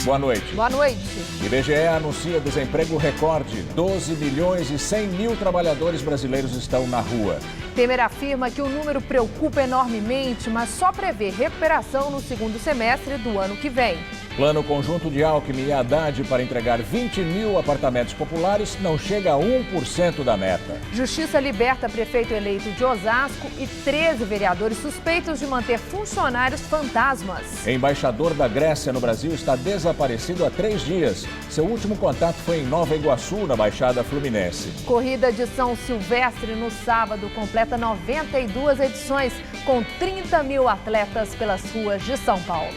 Boa noite. Boa noite. IBGE anuncia desemprego recorde. 12 milhões e 100 mil trabalhadores brasileiros estão na rua. Temer afirma que o número preocupa enormemente, mas só prevê recuperação no segundo semestre do ano que vem. Plano conjunto de Alckmin e Haddad para entregar 20 mil apartamentos populares não chega a 1% da meta. Justiça liberta prefeito eleito de Osasco e 13 vereadores suspeitos de manter funcionários fantasmas. Embaixador da Grécia no Brasil está desaparecido há 3 dias. Seu último contato foi em Nova Iguaçu, na Baixada Fluminense. Corrida de São Silvestre no sábado completa 92 edições, com 30 mil atletas pelas ruas de São Paulo.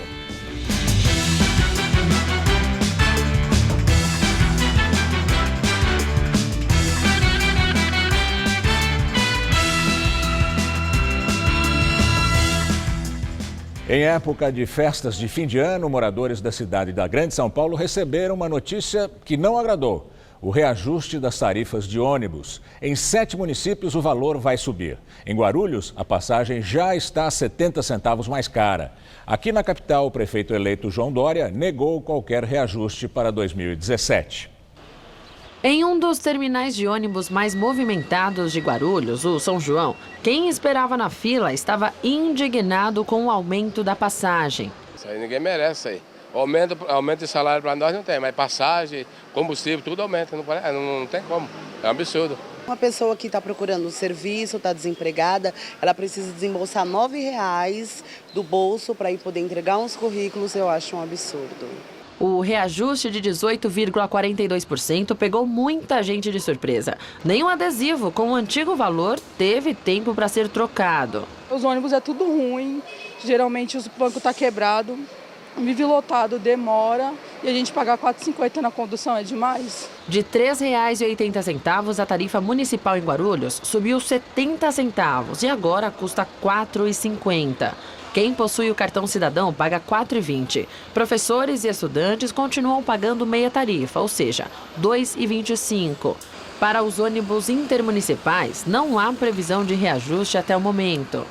Em época de festas de fim de ano, moradores da cidade da Grande São Paulo receberam uma notícia que não agradou: o reajuste das tarifas de ônibus. Em 7 municípios, o valor vai subir. Em Guarulhos, a passagem já está 70 centavos mais cara. Aqui na capital, o prefeito eleito João Dória negou qualquer reajuste para 2017. Em um dos terminais de ônibus mais movimentados de Guarulhos, o São João, quem esperava na fila estava indignado com o aumento da passagem. Isso aí ninguém merece, isso aí. Aumento de salário para nós não tem, mas passagem, combustível, tudo aumenta, não tem como, é um absurdo. Uma pessoa que está procurando serviço, está desempregada, ela precisa desembolsar R$ 9,00 do bolso para ir poder entregar uns currículos, eu acho um absurdo. O reajuste de 18,42% pegou muita gente de surpresa. Nenhum adesivo com o antigo valor teve tempo para ser trocado. Os ônibus é tudo ruim, geralmente o banco está quebrado, vive lotado, demora, e a gente pagar R$ 4,50 na condução é demais. De R$ 3,80, a tarifa municipal em Guarulhos subiu 70 centavos e agora custa R$ 4,50. Quem possui o cartão cidadão paga R$ 4,20. Professores e estudantes continuam pagando meia tarifa, ou seja, R$ 2,25. Para os ônibus intermunicipais, não há previsão de reajuste até o momento.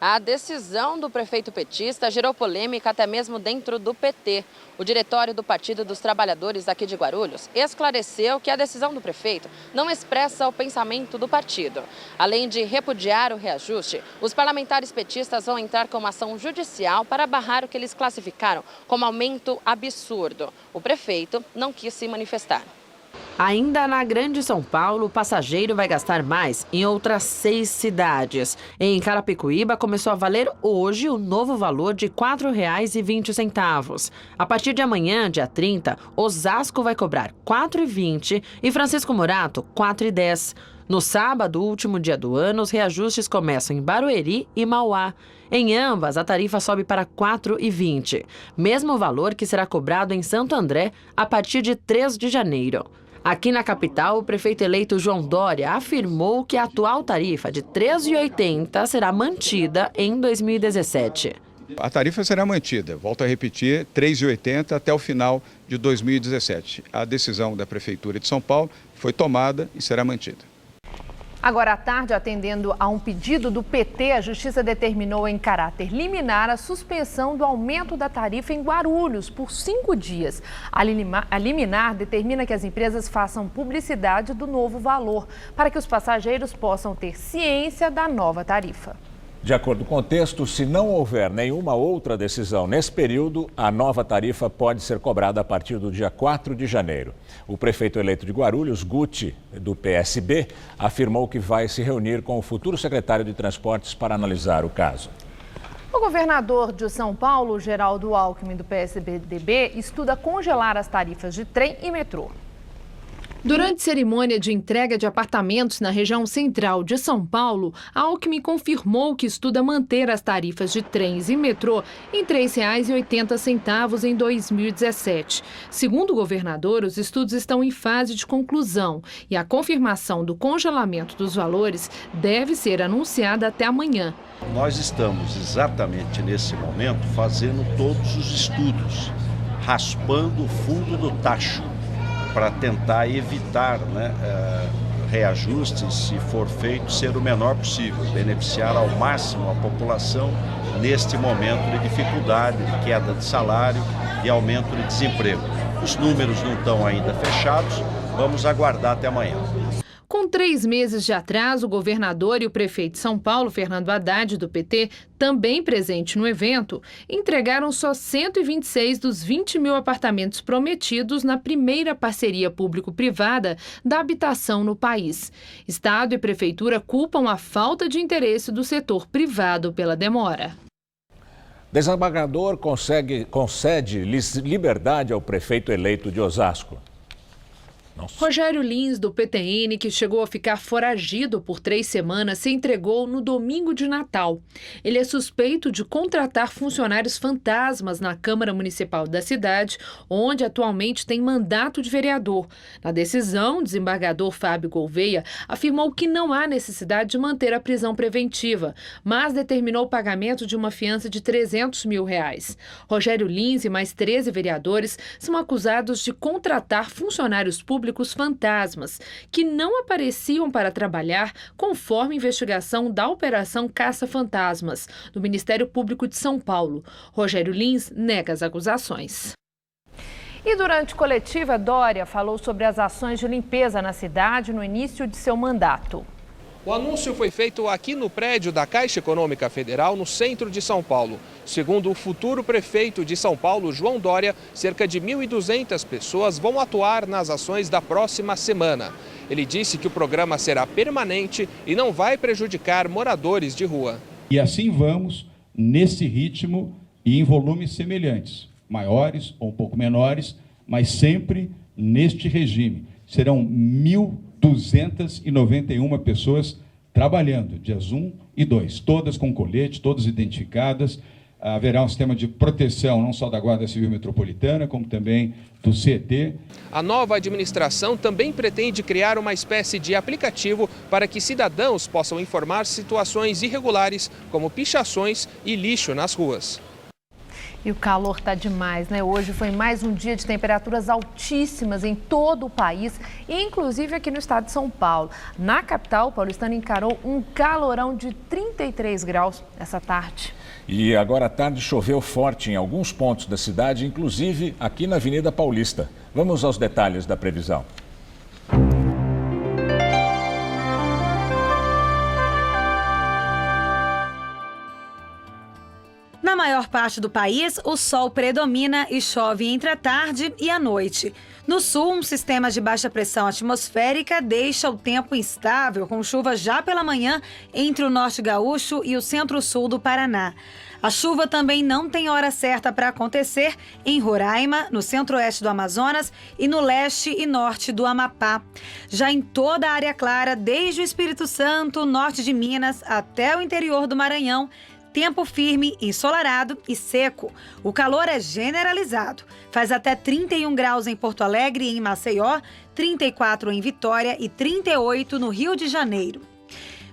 A decisão do prefeito petista gerou polêmica até mesmo dentro do PT. O diretório do Partido dos Trabalhadores aqui de Guarulhos esclareceu que a decisão do prefeito não expressa o pensamento do partido. Além de repudiar o reajuste, os parlamentares petistas vão entrar com uma ação judicial para barrar o que eles classificaram como aumento absurdo. O prefeito não quis se manifestar. Ainda na Grande São Paulo, o passageiro vai gastar mais em outras 6 cidades. Em Carapicuíba, começou a valer hoje o novo valor de R$ 4,20. A partir de amanhã, dia 30, Osasco vai cobrar R$ 4,20 e Francisco Morato, R$ 4,10. No sábado, último dia do ano, os reajustes começam em Barueri e Mauá. Em ambas, a tarifa sobe para R$ 4,20. Mesmo valor que será cobrado em Santo André a partir de 3 de janeiro. Aqui na capital, o prefeito eleito João Dória afirmou que a atual tarifa de R$ 3,80 será mantida em 2017. A tarifa será mantida, volto a repetir, R$ 3,80 até o final de 2017. A decisão da Prefeitura de São Paulo foi tomada e será mantida. Agora à tarde, atendendo a um pedido do PT, a Justiça determinou em caráter liminar a suspensão do aumento da tarifa em Guarulhos por 5 dias. A liminar determina que as empresas façam publicidade do novo valor, para que os passageiros possam ter ciência da nova tarifa. De acordo com o texto, se não houver nenhuma outra decisão nesse período, a nova tarifa pode ser cobrada a partir do dia 4 de janeiro. O prefeito eleito de Guarulhos, Guti, do PSB, afirmou que vai se reunir com o futuro secretário de Transportes para analisar o caso. O governador de São Paulo, Geraldo Alckmin, do PSDB, estuda congelar as tarifas de trem e metrô. Durante cerimônia de entrega de apartamentos na região central de São Paulo, Alckmin confirmou que estuda manter as tarifas de trens e metrô em R$ 3,80 em 2017. Segundo o governador, os estudos estão em fase de conclusão e a confirmação do congelamento dos valores deve ser anunciada até amanhã. Nós estamos exatamente nesse momento fazendo todos os estudos, raspando o fundo do tacho, para tentar evitar reajustes, se for feito, ser o menor possível, beneficiar ao máximo a população neste momento de dificuldade, de queda de salário e aumento de desemprego. Os números não estão ainda fechados, vamos aguardar até amanhã. Com 3 meses de atraso, o governador e o prefeito de São Paulo, Fernando Haddad, do PT, também presente no evento, entregaram só 126 dos 20 mil apartamentos prometidos na primeira parceria público-privada da habitação no país. Estado e prefeitura culpam a falta de interesse do setor privado pela demora. Desembargador concede liberdade ao prefeito eleito de Osasco. Rogério Lins, do PTN, que chegou a ficar foragido por 3 semanas, se entregou no domingo de Natal. Ele é suspeito de contratar funcionários fantasmas na Câmara Municipal da cidade, onde atualmente tem mandato de vereador. Na decisão, o desembargador Fábio Gouveia afirmou que não há necessidade de manter a prisão preventiva, mas determinou o pagamento de uma fiança de R$300 mil. Rogério Lins e mais 13 vereadores são acusados de contratar funcionários públicos fantasmas, que não apareciam para trabalhar conforme a investigação da Operação Caça-Fantasmas, do Ministério Público de São Paulo. Rogério Lins nega as acusações. E durante coletiva, Dória falou sobre as ações de limpeza na cidade no início de seu mandato. O anúncio foi feito aqui no prédio da Caixa Econômica Federal, no centro de São Paulo. Segundo o futuro prefeito de São Paulo, João Dória, cerca de 1.200 pessoas vão atuar nas ações da próxima semana. Ele disse que o programa será permanente e não vai prejudicar moradores de rua. E assim vamos, nesse ritmo e em volumes semelhantes, maiores ou um pouco menores, mas sempre neste regime. Serão 1.291 pessoas trabalhando, dias 1 e 2, todas com colete, todas identificadas. Haverá um sistema de proteção não só da Guarda Civil Metropolitana, como também do CET. A nova administração também pretende criar uma espécie de aplicativo para que cidadãos possam informar situações irregulares, como pichações e lixo nas ruas. E o calor tá demais, né? Hoje foi mais um dia de temperaturas altíssimas em todo o país, inclusive aqui no estado de São Paulo. Na capital, o paulistano encarou um calorão de 33 graus essa tarde. E agora à tarde choveu forte em alguns pontos da cidade, inclusive aqui na Avenida Paulista. Vamos aos detalhes da previsão. Na maior parte do país, o sol predomina e chove entre a tarde e a noite. No sul, um sistema de baixa pressão atmosférica deixa o tempo instável, com chuva já pela manhã entre o norte gaúcho e o centro-sul do Paraná. A chuva também não tem hora certa para acontecer em Roraima, no centro-oeste do Amazonas e no leste e norte do Amapá. Já em toda a área clara, desde o Espírito Santo, norte de Minas até o interior do Maranhão, tempo firme, ensolarado e seco. O calor é generalizado. Faz até 31 graus em Porto Alegre e em Maceió, 34 em Vitória e 38 no Rio de Janeiro.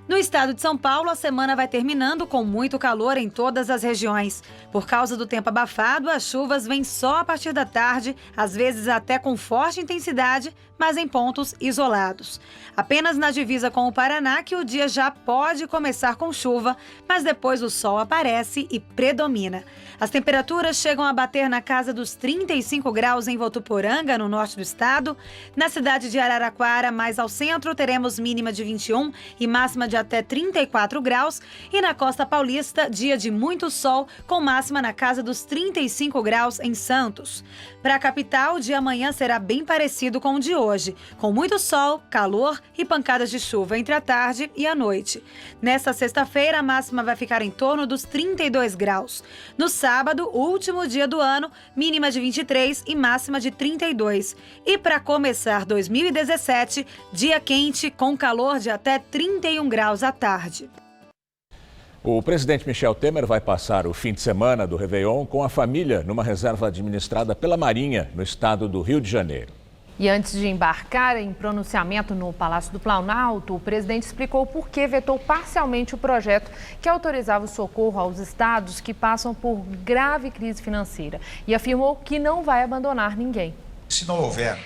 No estado de São Paulo, a semana vai terminando com muito calor em todas as regiões. Por causa do tempo abafado, as chuvas vêm só a partir da tarde, às vezes até com forte intensidade, mas em pontos isolados. Apenas na divisa com o Paraná que o dia já pode começar com chuva, mas depois o sol aparece e predomina. As temperaturas chegam a bater na casa dos 35 graus em Votuporanga, no norte do estado. Na cidade de Araraquara, mais ao centro, teremos mínima de 21 e máxima de até 34 graus. E na costa paulista, dia de muito sol, com máxima na casa dos 35 graus em Santos. Para a capital, o dia amanhã será bem parecido com o de hoje, com muito sol, calor e pancadas de chuva entre a tarde e a noite. Nesta sexta-feira, a máxima vai ficar em torno dos 32 graus. No sábado, último dia do ano, mínima de 23 e máxima de 32. E para começar 2017, dia quente com calor de até 31 graus à tarde. O presidente Michel Temer vai passar o fim de semana do Réveillon com a família numa reserva administrada pela Marinha, no estado do Rio de Janeiro. E antes de embarcar em pronunciamento no Palácio do Planalto, o presidente explicou por que vetou parcialmente o projeto que autorizava o socorro aos estados que passam por grave crise financeira e afirmou que não vai abandonar ninguém. Se não houver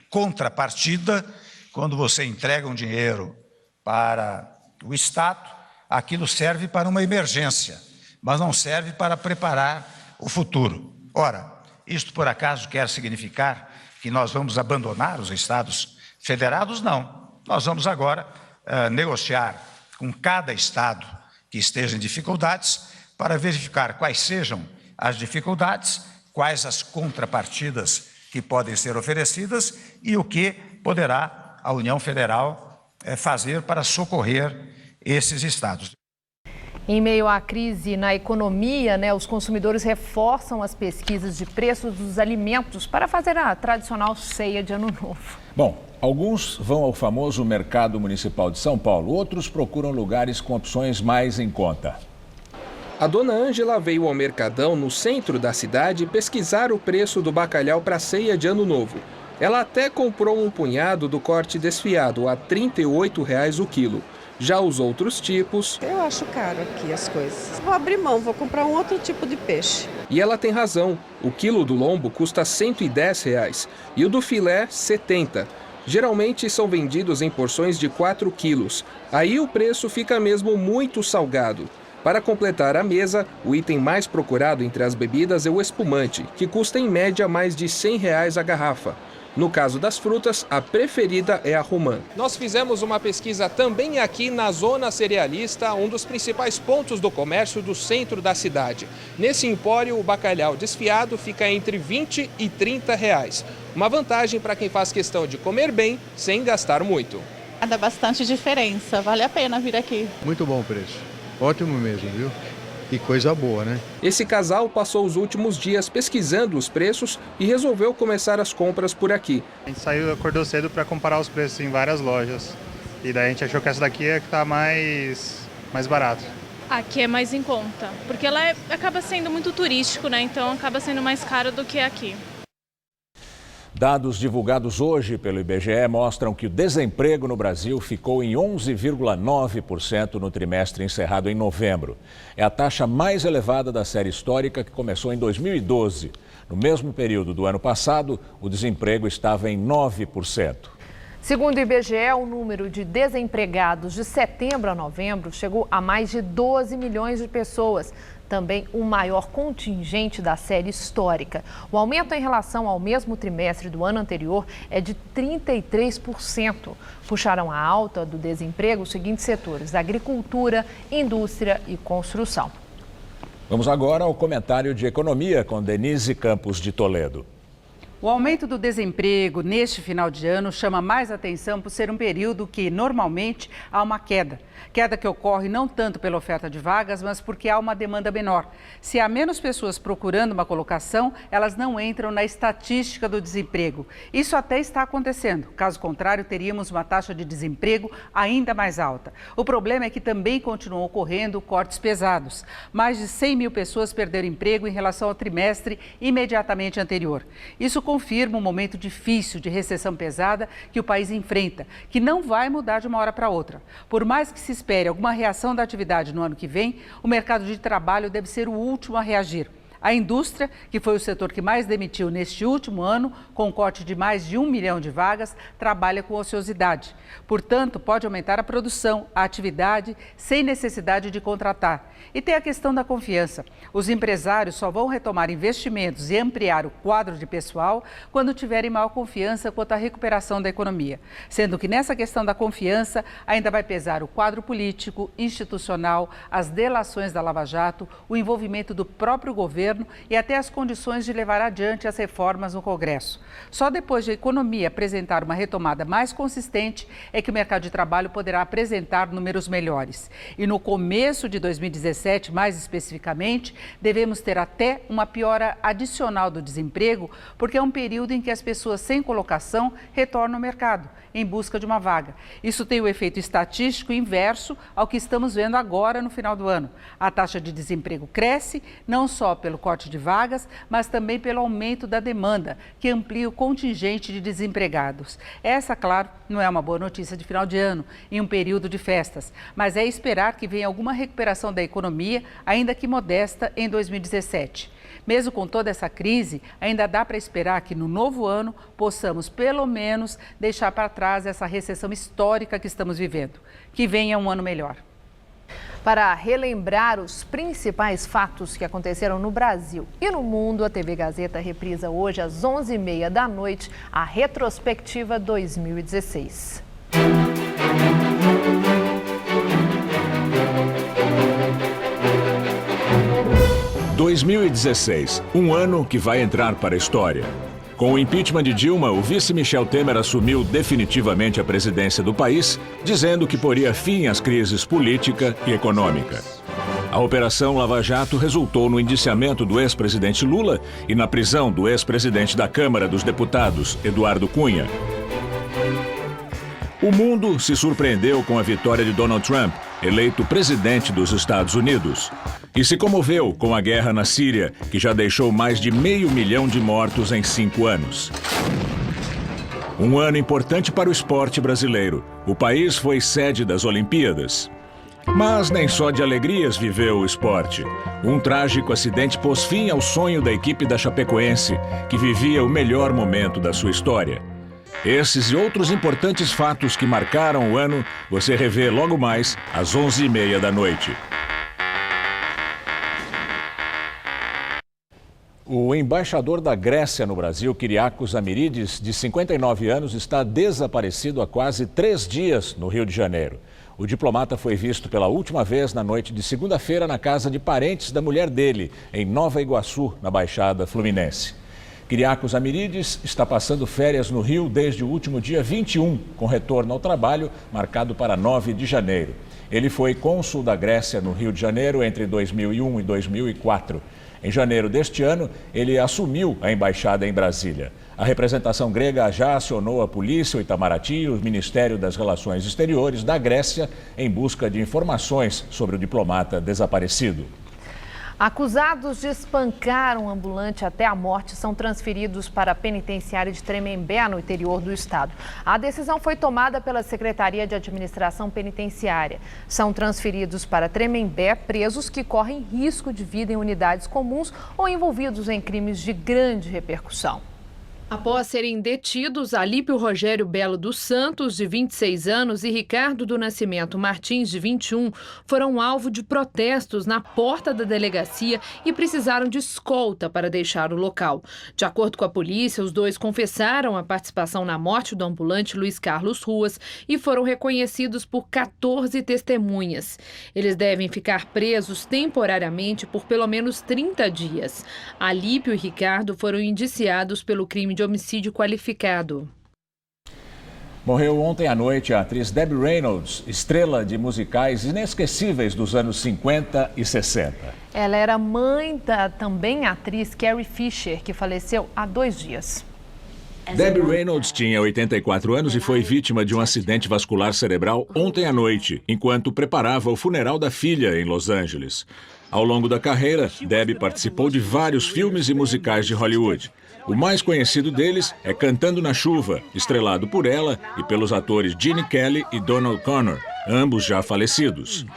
contrapartida, quando você entrega um dinheiro para o Estado, aquilo serve para uma emergência. mas não serve para preparar o futuro. Ora, isto por acaso quer significar que nós vamos abandonar os estados federados? Não. Nós vamos agora negociar com cada estado que esteja em dificuldades para verificar quais sejam as dificuldades, quais as contrapartidas que podem ser oferecidas e o que poderá a União Federal fazer para socorrer esses estados. Em meio à crise na economia, os consumidores reforçam as pesquisas de preços dos alimentos para fazer a tradicional ceia de Ano Novo. Bom, alguns vão ao famoso Mercado Municipal de São Paulo, outros procuram lugares com opções mais em conta. A dona Ângela veio ao Mercadão, no centro da cidade, pesquisar o preço do bacalhau para a ceia de Ano Novo. Ela até comprou um punhado do corte desfiado a R$ 38,00 o quilo. Já os outros tipos... Eu acho caro aqui as coisas. Vou abrir mão, vou comprar um outro tipo de peixe. E ela tem razão. O quilo do lombo custa R$ 110,00 e o do filé, R$ 70,00. Geralmente são vendidos em porções de 4 quilos. Aí o preço fica mesmo muito salgado. Para completar a mesa, o item mais procurado entre as bebidas é o espumante, que custa em média mais de R$ 100,00 a garrafa. No caso das frutas, a preferida é a romã. Nós fizemos uma pesquisa também aqui na Zona Cerealista, um dos principais pontos do comércio do centro da cidade. Nesse empório, o bacalhau desfiado fica entre R$ 20 e R$ 30,00. Uma vantagem para quem faz questão de comer bem, sem gastar muito. Dá bastante diferença, vale a pena vir aqui. Muito bom o preço, ótimo mesmo, viu? E coisa boa, né? Esse casal passou os últimos dias pesquisando os preços e resolveu começar as compras por aqui. A gente acordou cedo para comparar os preços em várias lojas. E daí a gente achou que essa daqui é que tá mais barato. Aqui é mais em conta, porque ela acaba sendo muito turístico, né? Então acaba sendo mais caro do que aqui. Dados divulgados hoje pelo IBGE mostram que o desemprego no Brasil ficou em 11,9% no trimestre encerrado em novembro. É a taxa mais elevada da série histórica, que começou em 2012. No mesmo período do ano passado, o desemprego estava em 9%. Segundo o IBGE, o número de desempregados de setembro a novembro chegou a mais de 12 milhões de pessoas. Também o maior contingente da série histórica. O aumento em relação ao mesmo trimestre do ano anterior é de 33%. Puxaram a alta do desemprego os seguintes setores: agricultura, indústria e construção. Vamos agora ao comentário de economia com Denise Campos de Toledo. O aumento do desemprego neste final de ano chama mais atenção por ser um período que, normalmente, há uma queda. Queda que ocorre não tanto pela oferta de vagas, mas porque há uma demanda menor. Se há menos pessoas procurando uma colocação, elas não entram na estatística do desemprego. Isso até está acontecendo. Caso contrário, teríamos uma taxa de desemprego ainda mais alta. O problema é que também continuam ocorrendo cortes pesados. Mais de 100 mil pessoas perderam emprego em relação ao trimestre imediatamente anterior. Isso confirma um momento difícil de recessão pesada que o país enfrenta, que não vai mudar de uma hora para outra. Por mais que se espere alguma reação da atividade no ano que vem, o mercado de trabalho deve ser o último a reagir. A indústria, que foi o setor que mais demitiu neste último ano, com um corte de mais de 1 milhão de vagas, trabalha com ociosidade. Portanto, pode aumentar a produção, a atividade, sem necessidade de contratar. E tem a questão da confiança. Os empresários só vão retomar investimentos e ampliar o quadro de pessoal quando tiverem maior confiança quanto à recuperação da economia. Sendo que nessa questão da confiança ainda vai pesar o quadro político, institucional, as delações da Lava Jato, o envolvimento do próprio governo e até as condições de levar adiante as reformas no Congresso. Só depois de a economia apresentar uma retomada mais consistente é que o mercado de trabalho poderá apresentar números melhores. E no começo de 2017, mais especificamente, devemos ter até uma piora adicional do desemprego, porque é um período em que as pessoas sem colocação retornam ao mercado em busca de uma vaga. Isso tem o efeito estatístico inverso ao que estamos vendo agora no final do ano. A taxa de desemprego cresce, não só pelo corte de vagas, mas também pelo aumento da demanda, que amplia o contingente de desempregados. Essa, claro, não é uma boa notícia de final de ano, em um período de festas, mas é esperar que venha alguma recuperação da economia, ainda que modesta, em 2017. Mesmo com toda essa crise, ainda dá para esperar que no novo ano possamos, pelo menos, deixar para trás essa recessão histórica que estamos vivendo. Que venha um ano melhor. Para relembrar os principais fatos que aconteceram no Brasil e no mundo, a TV Gazeta reprisa hoje às 11h30 da noite a retrospectiva 2016. 2016, um ano que vai entrar para a história. Com o impeachment de Dilma, o vice Michel Temer assumiu definitivamente a presidência do país, dizendo que poria fim às crises política e econômica. A Operação Lava Jato resultou no indiciamento do ex-presidente Lula e na prisão do ex-presidente da Câmara dos Deputados, Eduardo Cunha. O mundo se surpreendeu com a vitória de Donald Trump, eleito presidente dos Estados Unidos. E se comoveu com a guerra na Síria, que já deixou mais de 500 mil de mortos em 5 anos. Um ano importante para o esporte brasileiro. O país foi sede das Olimpíadas. Mas nem só de alegrias viveu o esporte. Um trágico acidente pôs fim ao sonho da equipe da Chapecoense, que vivia o melhor momento da sua história. Esses e outros importantes fatos que marcaram o ano, você revê logo mais às 11h30 da noite. O embaixador da Grécia no Brasil, Kyriakos Amiridis, de 59 anos, está desaparecido há quase 3 dias no Rio de Janeiro. O diplomata foi visto pela última vez na noite de segunda-feira na casa de parentes da mulher dele, em Nova Iguaçu, na Baixada Fluminense. Kyriakos Amiridis está passando férias no Rio desde o último dia 21, com retorno ao trabalho marcado para 9 de janeiro. Ele foi cônsul da Grécia no Rio de Janeiro entre 2001 e 2004. Em janeiro deste ano, ele assumiu a embaixada em Brasília. A representação grega já acionou a polícia, o Itamaraty e o Ministério das Relações Exteriores da Grécia em busca de informações sobre o diplomata desaparecido. Acusados de espancar um ambulante até a morte são transferidos para a penitenciária de Tremembé, no interior do estado. A decisão foi tomada pela Secretaria de Administração Penitenciária. São transferidos para Tremembé presos que correm risco de vida em unidades comuns ou envolvidos em crimes de grande repercussão. Após serem detidos, Alípio Rogério Belo dos Santos, de 26 anos, e Ricardo do Nascimento Martins, de 21, foram alvo de protestos na porta da delegacia e precisaram de escolta para deixar o local. De acordo com a polícia, os dois confessaram a participação na morte do ambulante Luiz Carlos Ruas e foram reconhecidos por 14 testemunhas. Eles devem ficar presos temporariamente por pelo menos 30 dias. Alípio e Ricardo foram indiciados pelo crime de homicídio qualificado. Morreu ontem à noite a atriz Debbie Reynolds, estrela de musicais inesquecíveis dos anos 50 e 60. Ela era mãe da também atriz Carrie Fisher, que faleceu há 2 dias. Debbie Reynolds tinha 84 anos e foi vítima de um acidente vascular cerebral ontem à noite, enquanto preparava o funeral da filha em Los Angeles. Ao longo da carreira, Debbie participou de vários filmes e musicais de Hollywood. O mais conhecido deles é Cantando na Chuva, estrelado por ela e pelos atores Gene Kelly e Donald Connor, ambos já falecidos.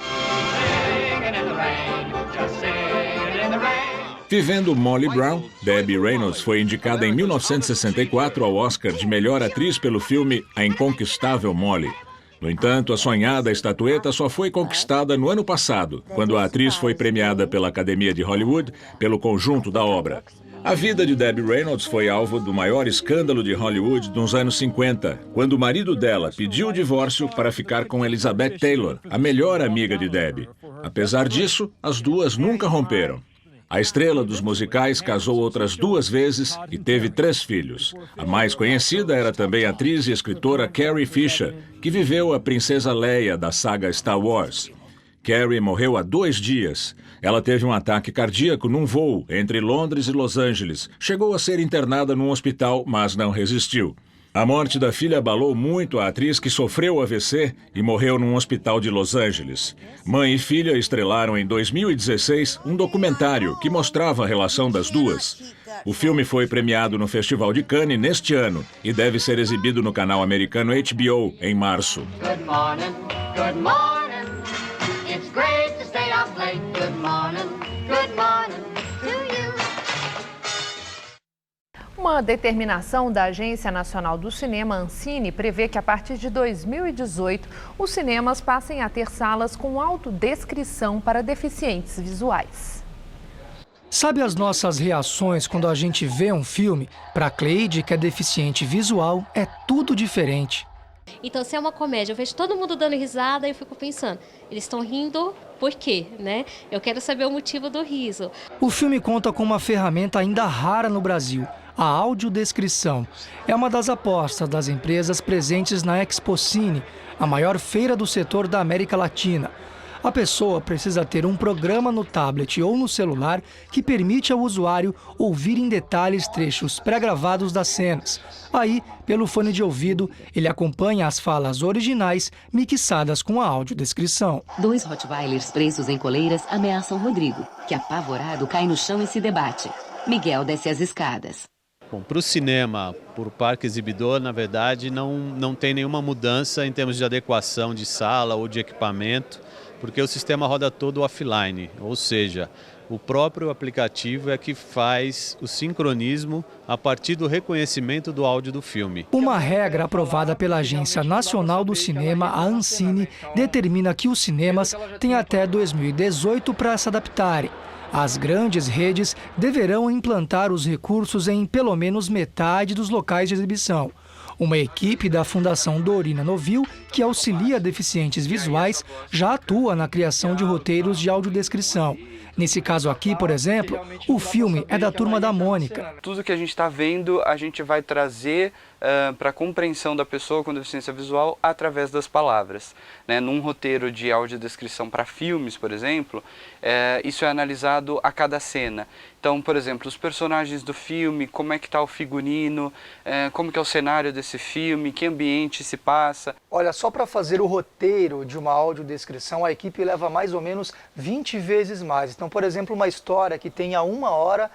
Vivendo Molly Brown, Debbie Reynolds foi indicada em 1964 ao Oscar de melhor atriz pelo filme A Inconquistável Molly. No entanto, a sonhada estatueta só foi conquistada no ano passado, quando a atriz foi premiada pela Academia de Hollywood pelo conjunto da obra. A vida de Debbie Reynolds foi alvo do maior escândalo de Hollywood nos anos 50, quando o marido dela pediu o divórcio para ficar com Elizabeth Taylor, a melhor amiga de Debbie. Apesar disso, as duas nunca romperam. A estrela dos musicais casou outras 2 vezes e teve 3 filhos. A mais conhecida era também a atriz e escritora Carrie Fisher, que viveu a princesa Leia da saga Star Wars. Carrie morreu há 2 dias. Ela teve um ataque cardíaco num voo entre Londres e Los Angeles. Chegou a ser internada num hospital, mas não resistiu. A morte da filha abalou muito a atriz, que sofreu AVC e morreu num hospital de Los Angeles. Mãe e filha estrelaram em 2016 um documentário que mostrava a relação das duas. O filme foi premiado no Festival de Cannes neste ano e deve ser exibido no canal americano HBO em março. Good morning, good morning. It's great to stay up late. Good morning to you. Uma determinação da Agência Nacional do Cinema, Ancine, prevê que a partir de 2018, os cinemas passem a ter salas com autodescrição para deficientes visuais. Sabe as nossas reações quando a gente vê um filme? Para Cleide, que é deficiente visual, é tudo diferente. Então, se é uma comédia, eu vejo todo mundo dando risada e eu fico pensando, eles estão rindo por quê, né? Eu quero saber o motivo do riso. O filme conta com uma ferramenta ainda rara no Brasil, a audiodescrição. É uma das apostas das empresas presentes na Expocine, a maior feira do setor da América Latina. A pessoa precisa ter um programa no tablet ou no celular que permite ao usuário ouvir em detalhes trechos pré-gravados das cenas. Aí, pelo fone de ouvido, ele acompanha as falas originais mixadas com a audiodescrição. 2 rottweilers presos em coleiras ameaçam Rodrigo, que apavorado cai no chão e se debate. Miguel desce as escadas. Bom, para o cinema, por parque exibidor, na verdade, não tem nenhuma mudança em termos de adequação de sala ou de equipamento, porque o sistema roda todo offline, ou seja, o próprio aplicativo é que faz o sincronismo a partir do reconhecimento do áudio do filme. Uma regra aprovada pela Agência Nacional do Cinema, a Ancine, determina que os cinemas têm até 2018 para se adaptarem. As grandes redes deverão implantar os recursos em pelo menos metade dos locais de exibição. Uma equipe da Fundação Dorina Novil, que auxilia deficientes visuais, já atua na criação de roteiros de audiodescrição. Nesse caso aqui, por exemplo, o filme é da Turma da Mônica. Tudo que a gente está vendo, a gente vai trazer para a compreensão da pessoa com deficiência visual através das palavras. Num roteiro de audiodescrição para filmes, por exemplo, isso é analisado a cada cena. Então, por exemplo, os personagens do filme, como é que está o figurino, como que é o cenário desse filme, que ambiente se passa. Olha, só para fazer o roteiro de uma audiodescrição, a equipe leva mais ou menos 20 vezes mais. Então, por exemplo, uma história que tenha 1 hora,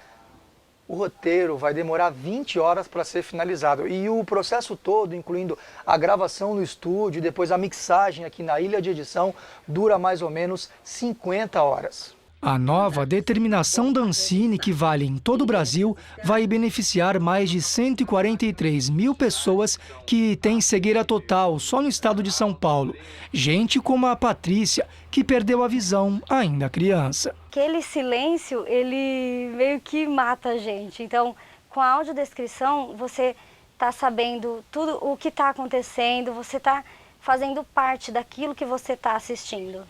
o roteiro vai demorar 20 horas para ser finalizado. E o processo todo, incluindo a gravação no estúdio e depois a mixagem aqui na ilha de edição, dura mais ou menos 50 horas. A nova determinação da Ancine, que vale em todo o Brasil, vai beneficiar mais de 143 mil pessoas que têm cegueira total só no estado de São Paulo. Gente como a Patrícia, que perdeu a visão ainda criança. Aquele silêncio, ele meio que mata a gente. Então, com a audiodescrição, você está sabendo tudo o que está acontecendo, você está fazendo parte daquilo que você está assistindo.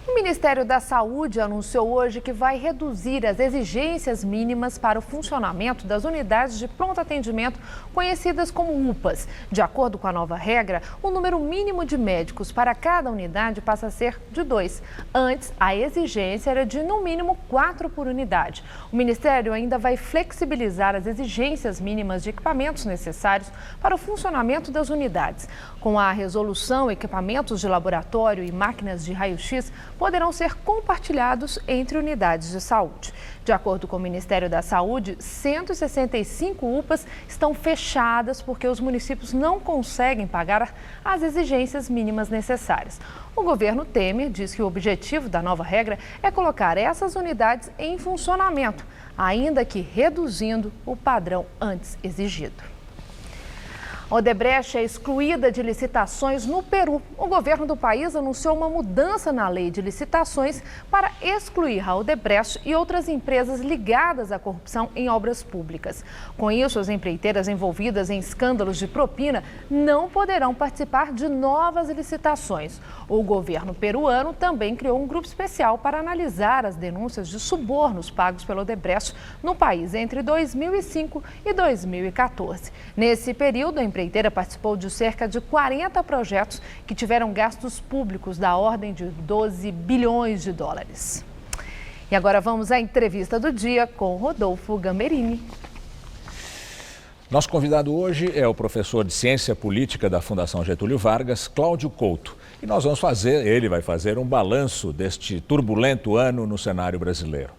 O Ministério da Saúde anunciou hoje que vai reduzir as exigências mínimas para o funcionamento das unidades de pronto atendimento, conhecidas como UPAs. De acordo com a nova regra, o número mínimo de médicos para cada unidade passa a ser de 2. Antes, a exigência era de, no mínimo, 4 por unidade. O Ministério ainda vai flexibilizar as exigências mínimas de equipamentos necessários para o funcionamento das unidades. Com a resolução, equipamentos de laboratório e máquinas de raio-x poderão ser compartilhados entre unidades de saúde. De acordo com o Ministério da Saúde, 165 UPAs estão fechadas porque os municípios não conseguem pagar as exigências mínimas necessárias. O governo Temer diz que o objetivo da nova regra é colocar essas unidades em funcionamento, ainda que reduzindo o padrão antes exigido. Odebrecht é excluída de licitações no Peru. O governo do país anunciou uma mudança na lei de licitações para excluir a Odebrecht e outras empresas ligadas à corrupção em obras públicas. Com isso, as empreiteiras envolvidas em escândalos de propina não poderão participar de novas licitações. O governo peruano também criou um grupo especial para analisar as denúncias de subornos pagos pela Odebrecht no país entre 2005 e 2014. Nesse período, a empreiteira participou de cerca de 40 projetos que tiveram gastos públicos da ordem de 12 bilhões de dólares. E agora vamos à entrevista do dia com Rodolfo Gamberini. Nosso convidado hoje é o professor de Ciência Política da Fundação Getúlio Vargas, Cláudio Couto. E ele vai fazer um balanço deste turbulento ano no cenário brasileiro.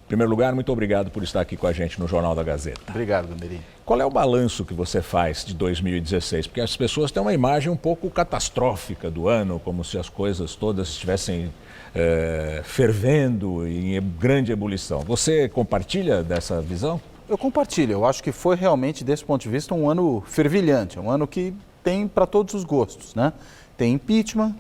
Em primeiro lugar, muito obrigado por estar aqui com a gente no Jornal da Gazeta. Obrigado, Gamberini. Qual é o balanço que você faz de 2016? Porque as pessoas têm uma imagem um pouco catastrófica do ano, como se as coisas todas estivessem fervendo em grande ebulição. Você compartilha dessa visão? Eu compartilho. Eu acho que foi realmente, desse ponto de vista, um ano fervilhante, um ano que tem para todos os gostos, né? Tem impeachment,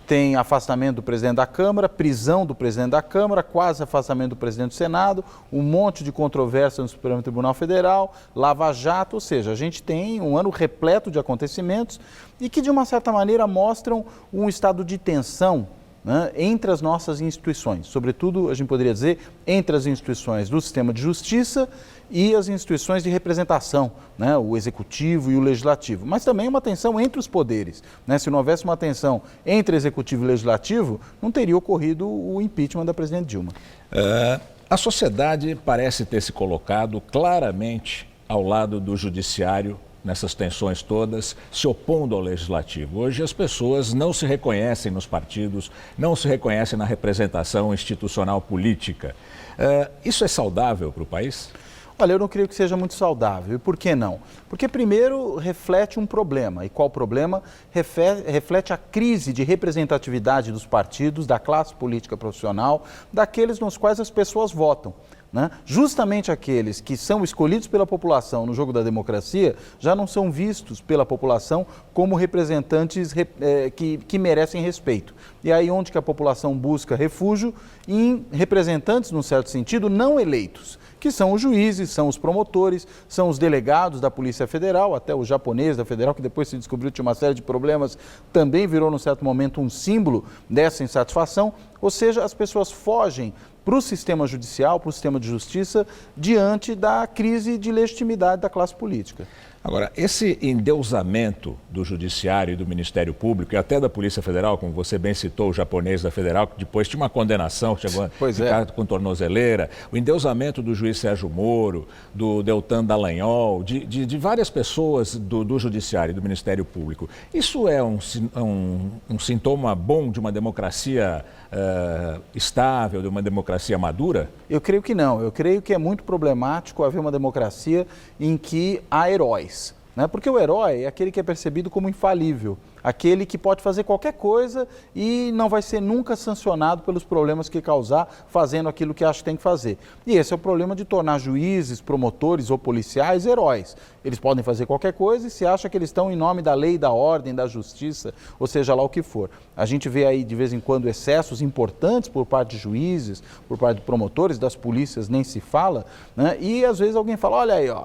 tem afastamento do presidente da Câmara, prisão do presidente da Câmara, quase afastamento do presidente do Senado, um monte de controvérsia no Supremo Tribunal Federal, Lava Jato, ou seja, a gente tem um ano repleto de acontecimentos e que, de uma certa maneira, mostram um estado de tensão, né, entre as nossas instituições, sobretudo, a gente poderia dizer, entre as instituições do sistema de justiça e as instituições de representação, né, o executivo e o legislativo, mas também uma tensão entre os poderes, né? Se não houvesse uma tensão entre executivo e legislativo, não teria ocorrido o impeachment da presidente Dilma. A sociedade parece ter se colocado claramente ao lado do judiciário nessas tensões todas, se opondo ao legislativo. Hoje as pessoas não se reconhecem nos partidos, não se reconhecem na representação institucional política. Isso é saudável para o país? Olha, eu não creio que seja muito saudável. E por que não? Porque, primeiro, reflete um problema. E qual problema? Reflete a crise de representatividade dos partidos, da classe política profissional, daqueles nos quais as pessoas votam, né? Justamente aqueles que são escolhidos pela população no jogo da democracia já não são vistos pela população como representantes que merecem respeito. E aí onde que a população busca refúgio? Em representantes, num certo sentido, não eleitos, que são os juízes, são os promotores, são os delegados da Polícia Federal, até o japonês da Federal, que depois se descobriu que tinha uma série de problemas, também virou, num certo momento, um símbolo dessa insatisfação. Ou seja, as pessoas fogem para o sistema judicial, para o sistema de justiça, diante da crise de legitimidade da classe política. Agora, esse endeusamento do Judiciário e do Ministério Público e até da Polícia Federal, como você bem citou, o japonês da Federal, que depois tinha uma condenação, chegou a ficar com tornozeleira, o endeusamento do juiz Sérgio Moro, do Deltan Dallagnol, de várias pessoas do Judiciário e do Ministério Público. Isso é um sintoma bom de uma democracia estável, de uma democracia madura? Eu creio que não. Eu creio que é muito problemático haver uma democracia em que há heróis, né? Porque o herói é aquele que é percebido como infalível, aquele que pode fazer qualquer coisa e não vai ser nunca sancionado pelos problemas que causar fazendo aquilo que acha que tem que fazer. E esse é o problema de tornar juízes, promotores ou policiais heróis. Eles podem fazer qualquer coisa e se acha que eles estão em nome da lei, da ordem, da justiça, ou seja lá o que for. A gente vê aí de vez em quando excessos importantes por parte de juízes, por parte de promotores, das polícias nem se fala, né? E às vezes alguém fala, olha aí, ó,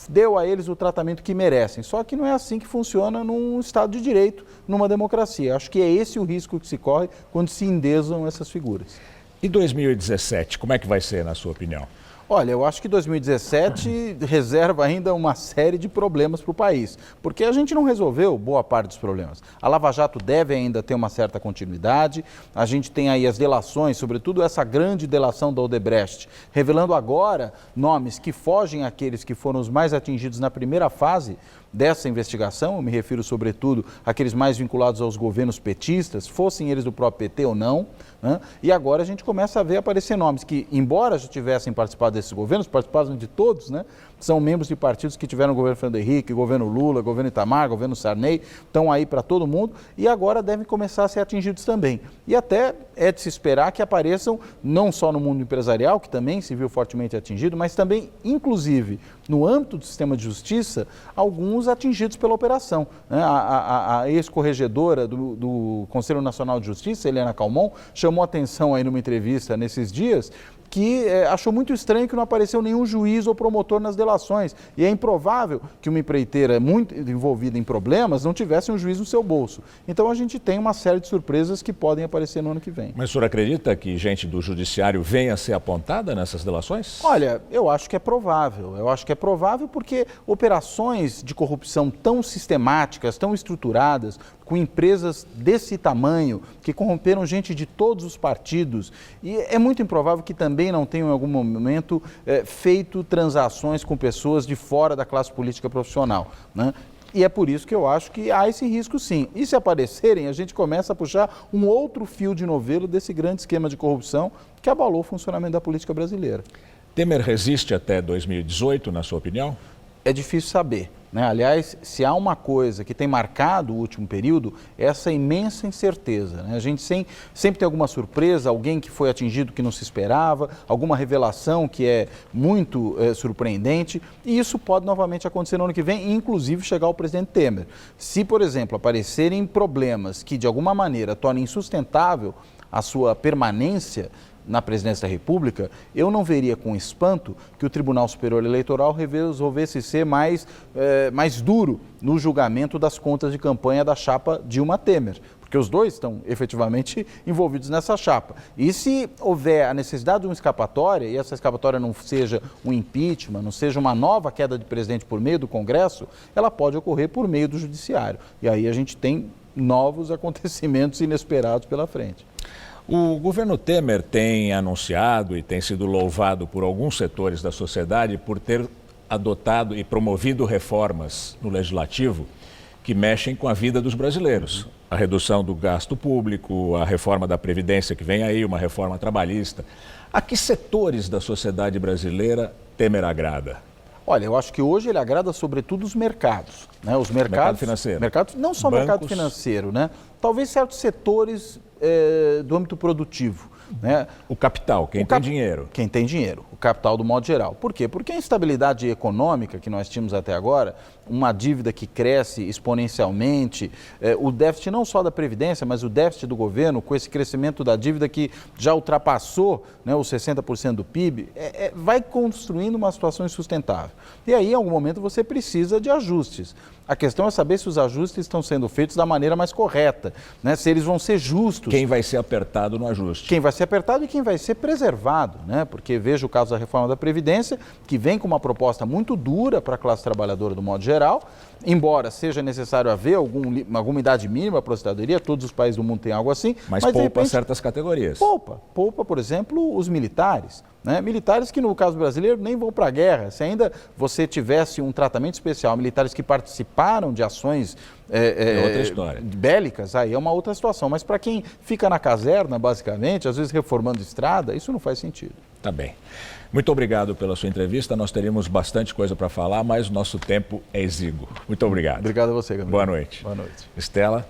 deu a eles o tratamento que merecem. Só que não é assim que funciona num Estado de Direito, numa democracia. Acho que é esse o risco que se corre quando se endeusam essas figuras. E 2017, como é que vai ser, na sua opinião? Olha, eu acho que 2017 reserva ainda uma série de problemas para o país, porque a gente não resolveu boa parte dos problemas. A Lava Jato deve ainda ter uma certa continuidade, a gente tem aí as delações, sobretudo essa grande delação da Odebrecht, revelando agora nomes que fogem àqueles que foram os mais atingidos na primeira fase dessa investigação. Eu me refiro sobretudo àqueles mais vinculados aos governos petistas, fossem eles do próprio PT ou não, né? E agora a gente começa a ver aparecer nomes que, embora já tivessem participado desses governos, participaram de todos, né? São membros de partidos que tiveram o governo Fernando Henrique, governo Lula, governo Itamar, governo Sarney, estão aí para todo mundo e agora devem começar a ser atingidos também. E até é de se esperar que apareçam, não só no mundo empresarial, que também se viu fortemente atingido, mas também, inclusive, no âmbito do sistema de justiça, alguns atingidos pela operação, né? A ex-corregedora do Conselho Nacional de Justiça, Helena Calmon, chamou atenção aí numa entrevista nesses dias, que achou muito estranho que não apareceu nenhum juiz ou promotor nas delações. E é improvável que uma empreiteira muito envolvida em problemas não tivesse um juiz no seu bolso. Então a gente tem uma série de surpresas que podem aparecer no ano que vem. Mas o senhor acredita que gente do judiciário venha a ser apontada nessas delações? Olha, eu acho que é provável. Eu acho que é provável porque operações de corrupção tão sistemáticas, tão estruturadas, com empresas desse tamanho, que corromperam gente de todos os partidos, e é muito improvável que também não tenham em algum momento feito transações com pessoas de fora da classe política profissional, né? E é por isso que eu acho que há esse risco sim. E se aparecerem, a gente começa a puxar um outro fio de novelo desse grande esquema de corrupção que abalou o funcionamento da política brasileira. Temer resiste até 2018, na sua opinião? É difícil saber. né? Aliás, se há uma coisa que tem marcado o último período, é essa imensa incerteza, né? A gente sempre tem alguma surpresa, alguém que foi atingido que não se esperava, alguma revelação que é muito surpreendente, e isso pode novamente acontecer no ano que vem, e inclusive chegar ao presidente Temer. Se, por exemplo, aparecerem problemas que de alguma maneira tornem insustentável a sua permanência na presidência da República, eu não veria com espanto que o Tribunal Superior Eleitoral resolvesse ser mais duro no julgamento das contas de campanha da chapa Dilma Temer, porque os dois estão efetivamente envolvidos nessa chapa. E se houver a necessidade de uma escapatória, e essa escapatória não seja um impeachment, não seja uma nova queda de presidente por meio do Congresso, ela pode ocorrer por meio do Judiciário. E aí a gente tem novos acontecimentos inesperados pela frente. O governo Temer tem anunciado e tem sido louvado por alguns setores da sociedade por ter adotado e promovido reformas no Legislativo que mexem com a vida dos brasileiros. A redução do gasto público, a reforma da Previdência que vem aí, uma reforma trabalhista. A que setores da sociedade brasileira Temer agrada? Olha, eu acho que hoje ele agrada sobretudo os mercados, né? Os mercado financeiro. Não só o mercado financeiro, né? Talvez certos setores do âmbito produtivo, né? O capital, quem tem dinheiro. Quem tem dinheiro, o capital do modo geral. Por quê? Porque a instabilidade econômica que nós tínhamos até agora, uma dívida que cresce exponencialmente, o déficit não só da Previdência, mas o déficit do governo, com esse crescimento da dívida que já ultrapassou, né, os 60% do PIB, vai construindo uma situação insustentável. E aí, em algum momento, você precisa de ajustes. A questão é saber se os ajustes estão sendo feitos da maneira mais correta, né? Se eles vão ser justos. Quem vai ser apertado no ajuste. Quem vai ser apertado e quem vai ser preservado, né? Porque veja o caso da reforma da Previdência, que vem com uma proposta muito dura para a classe trabalhadora do modo geral, embora seja necessário haver alguma idade mínima para a aposentadoria, todos os países do mundo têm algo assim. Mas poupa repente, certas categorias. Poupa, por exemplo, os militares. Né? Militares que, no caso brasileiro, nem vão para a guerra. Se ainda você tivesse um tratamento especial, militares que participaram de ações outra história. Bélicas, aí é uma outra situação. Mas para quem fica na caserna, basicamente, às vezes reformando estrada, isso não faz sentido. Tá bem. Muito obrigado pela sua entrevista. Nós teríamos bastante coisa para falar, mas o nosso tempo é exíguo. Muito obrigado. Obrigado a você, Gabriel. Boa noite. Boa noite. Estela.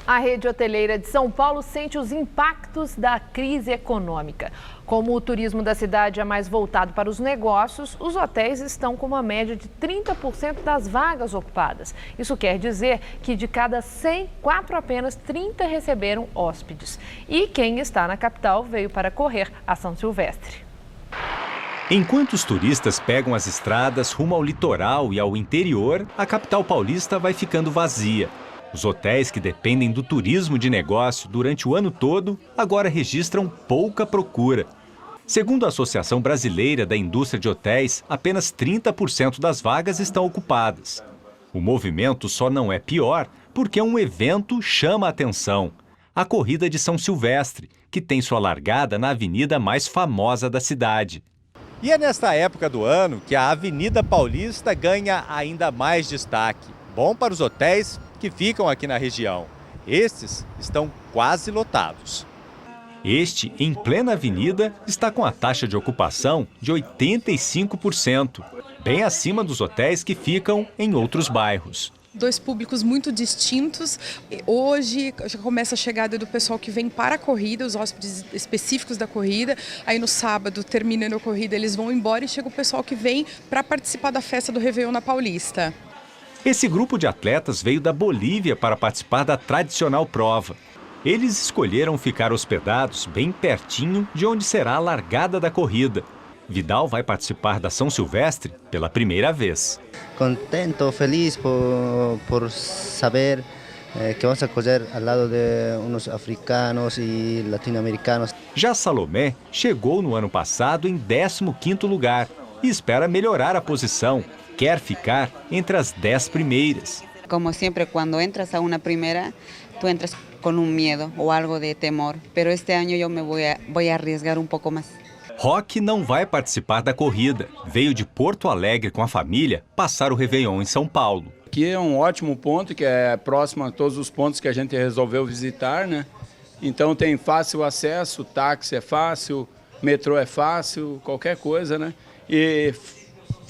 A rede hoteleira de São Paulo sente os impactos da crise econômica. Como o turismo da cidade é mais voltado para os negócios, os hotéis estão com uma média de 30% das vagas ocupadas. Isso quer dizer que de cada 100, 4 apenas 30 receberam hóspedes. E quem está na capital veio para correr a São Silvestre. Enquanto os turistas pegam as estradas rumo ao litoral e ao interior, a capital paulista vai ficando vazia. Os hotéis que dependem do turismo de negócio durante o ano todo agora registram pouca procura. Segundo a Associação Brasileira da Indústria de Hotéis, apenas 30% das vagas estão ocupadas. O movimento só não é pior porque um evento chama a atenção: a Corrida de São Silvestre, que tem sua largada na avenida mais famosa da cidade. E é nesta época do ano que a Avenida Paulista ganha ainda mais destaque. Bom para os hotéis que ficam aqui na região. Estes estão quase lotados. Este, em plena avenida, está com a taxa de ocupação de 85%, bem acima dos hotéis que ficam em outros bairros. Dois públicos muito distintos. Hoje já começa a chegada do pessoal que vem para a corrida, os hóspedes específicos da corrida. Aí no sábado, terminando a corrida, eles vão embora e chega o pessoal que vem para participar da festa do Réveillon na Paulista. Esse grupo de atletas veio da Bolívia para participar da tradicional prova. Eles escolheram ficar hospedados bem pertinho de onde será a largada da corrida. Vidal vai participar da São Silvestre pela primeira vez. Contento, feliz por saber que vamos a correr ao lado de uns africanos e latino-americanos. Já Salomé chegou no ano passado em 15º lugar e espera melhorar a posição. Quer ficar entre as 10 primeiras. Como sempre, quando entras a uma primeira, tu entras com medo ou algo de temor. Pero este ano eu me vou arriesgar pouco mais. Roque não vai participar da corrida. Veio de Porto Alegre com a família passar o Réveillon em São Paulo. Aqui é um ótimo ponto, que é próximo a todos os pontos que a gente resolveu visitar, né? Então tem fácil acesso, táxi é fácil, metrô é fácil, qualquer coisa, né? E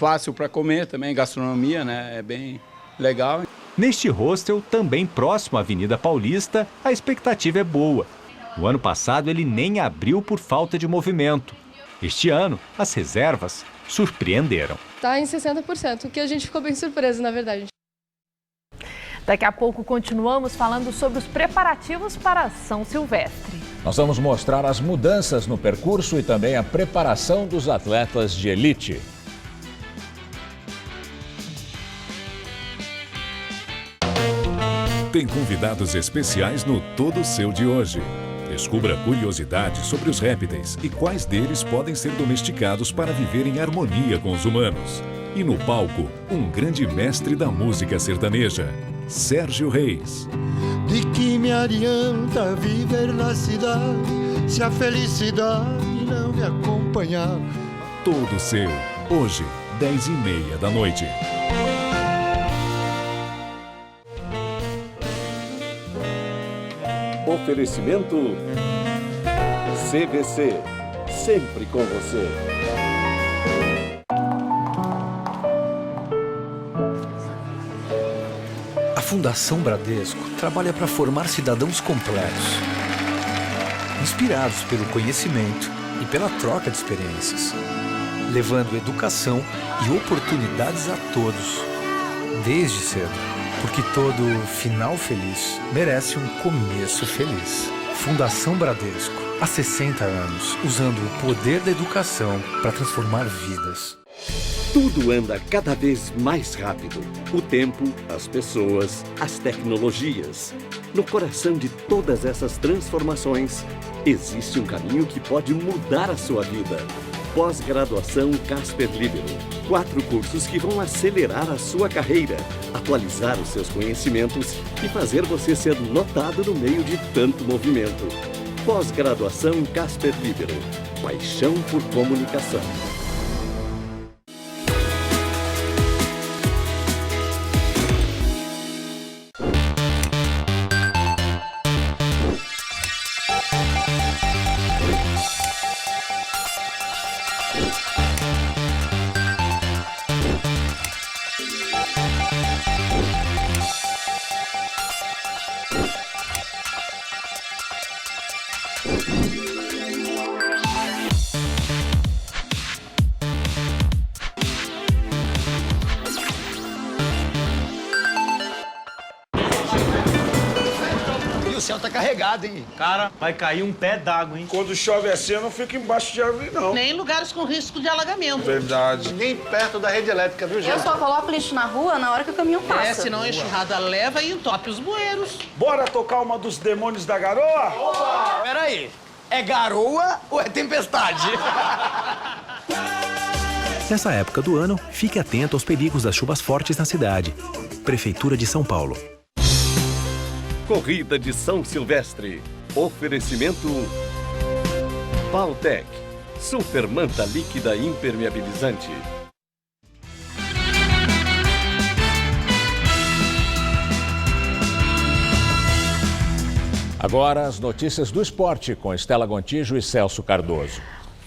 fácil para comer também, gastronomia, né? É bem legal. Neste hostel, também próximo à Avenida Paulista, a expectativa é boa. No ano passado, ele nem abriu por falta de movimento. Este ano, as reservas surpreenderam. Está em 60%, o que a gente ficou bem surpreso, na verdade. Daqui a pouco continuamos falando sobre os preparativos para São Silvestre. Nós vamos mostrar as mudanças no percurso e também a preparação dos atletas de elite. Tem convidados especiais no Todo Seu de hoje. Descubra curiosidades sobre os répteis e quais deles podem ser domesticados para viver em harmonia com os humanos. E no palco, um grande mestre da música sertaneja, Sérgio Reis. De que me adianta viver na cidade se a felicidade não me acompanhar? Todo Seu, hoje, 10h30 da noite. Oferecimento CVC, sempre com você. A Fundação Bradesco trabalha para formar cidadãos completos, inspirados pelo conhecimento e pela troca de experiências, levando educação e oportunidades a todos, desde cedo. Porque todo final feliz merece um começo feliz. Fundação Bradesco, há 60 anos, usando o poder da educação para transformar vidas. Tudo anda cada vez mais rápido. O tempo, as pessoas, as tecnologias. No coração de todas essas transformações, existe um caminho que pode mudar a sua vida. Pós-graduação Casper Libero. 4 cursos que vão acelerar a sua carreira, atualizar os seus conhecimentos e fazer você ser notado no meio de tanto movimento. Pós-graduação Casper Libero. Paixão por comunicação. O céu tá carregado, hein? Cara, vai cair um pé d'água, hein? Quando chove assim, eu não fico embaixo de árvore, não. Nem em lugares com risco de alagamento. Verdade. Nem perto da rede elétrica, viu, gente? Eu só coloco lixo na rua na hora que o caminhão passa. Senão a enxurrada leva e entope os bueiros. Bora tocar uma dos demônios da garoa? Opa! Peraí, é garoa ou é tempestade? Nessa época do ano, fique atento aos perigos das chuvas fortes na cidade. Prefeitura de São Paulo. Corrida de São Silvestre. Oferecimento Baltec. Super manta líquida impermeabilizante. Agora as notícias do esporte com Estela Gontijo e Celso Cardoso.